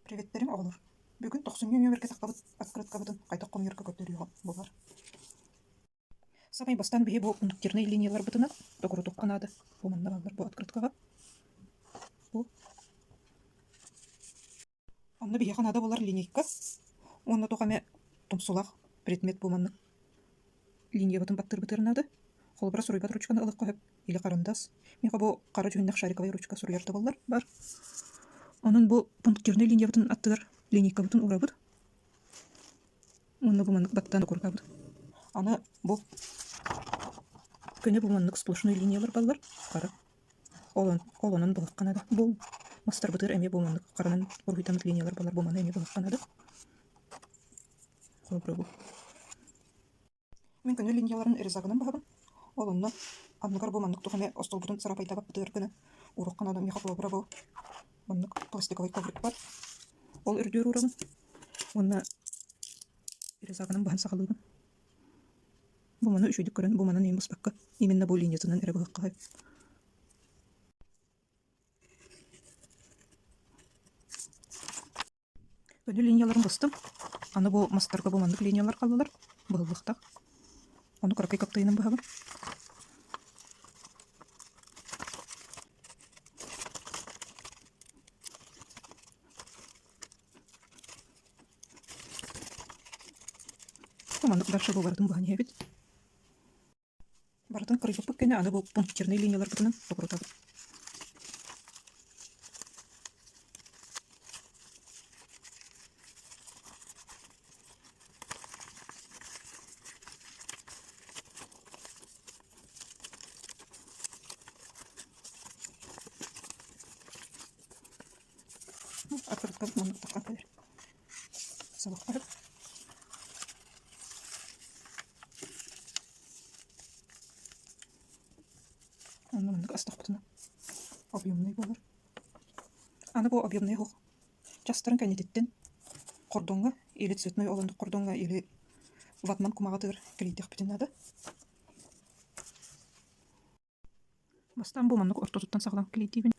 Приветтерим оҕолор. Бүгүн 90 берке тахтабыт открыткабытын кайта комьерка көтөрүyor болар. Самай бастан бихи бу пунктирный линиялар бытына токурутук канады. Бу манна балдар бу открыткага. Бу. Онна бихи канада болар линейка. Онна токаме тумсулах предмет бу манна. Линия бытын баттыр бытырнады. Холбара суруйбат ручканы ылык коһып или карандас. Миха бу кара жүннәк шариковый ручка суруярда болар бар. Onun bu пунктирный линия бытын аттыгар линейка бытын урабыт. Онна бу маннык баттан куркабыт. Аны бу көне бу маннык сплошной линиялар баллар. Кара. Олонун булак канада. Бу мастер бытыр эме бу маннык каранын ургуйтамыт линиялар баллар бу маны эме булак канада. Холбра бу. Мен көне линияларын эрзагынан бахабын. Олонно анныкар бу маннык тухаме остолбутун сарапайта баттыр көне урук канада миха холбра бу. Маннык пластиковый коврик бар. Ол үрдүр урабын. Онна эрзагынан бахан сахалыбын. Бу маны үшүйдүк көрөн, бу манын эмес бакка. Именно бу линиятынан эре багакка хай. Көне линияларын бастым. Аны бу мастарга бу мандык линиялар калдылар. Быллыктак. Оны кыракай каптайынан бахабын. Бу мандык дальше бу бардым бахан ебит. Бардын кырыйып көне аны бу пунктирный линиялар бутынан токурутабын. Открытка мандык такка калер. Сабак барып. Аны мандык астак бутына. Объемный болар. Аны бу объемный хук. Частырын кәнететтен кордонга или цветной олондук кордонга или ватман кумагатыр клейтек битинады. Бастан бу мандык ортотуттан саглан клейтибин.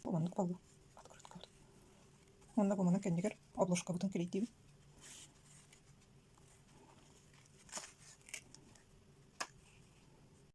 Бу мандык болду. Открытка. Онда бу маны кендигер обложка бутын клейтибин.